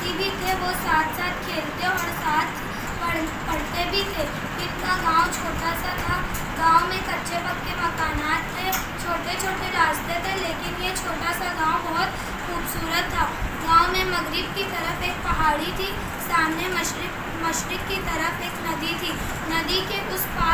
आपसी भी थे, वो साथ साथ खेलते और साथ पढ़ते भी थे। इनका गांव छोटा सा था। गांव में कच्चे पक्के मकानात थे, छोटे छोटे रास्ते थे, लेकिन ये छोटा सा गांव बहुत खूबसूरत था। गांव में मगरिब की तरफ एक पहाड़ी थी, सामने मशरिक की तरफ एक नदी थी। नदी के उस पार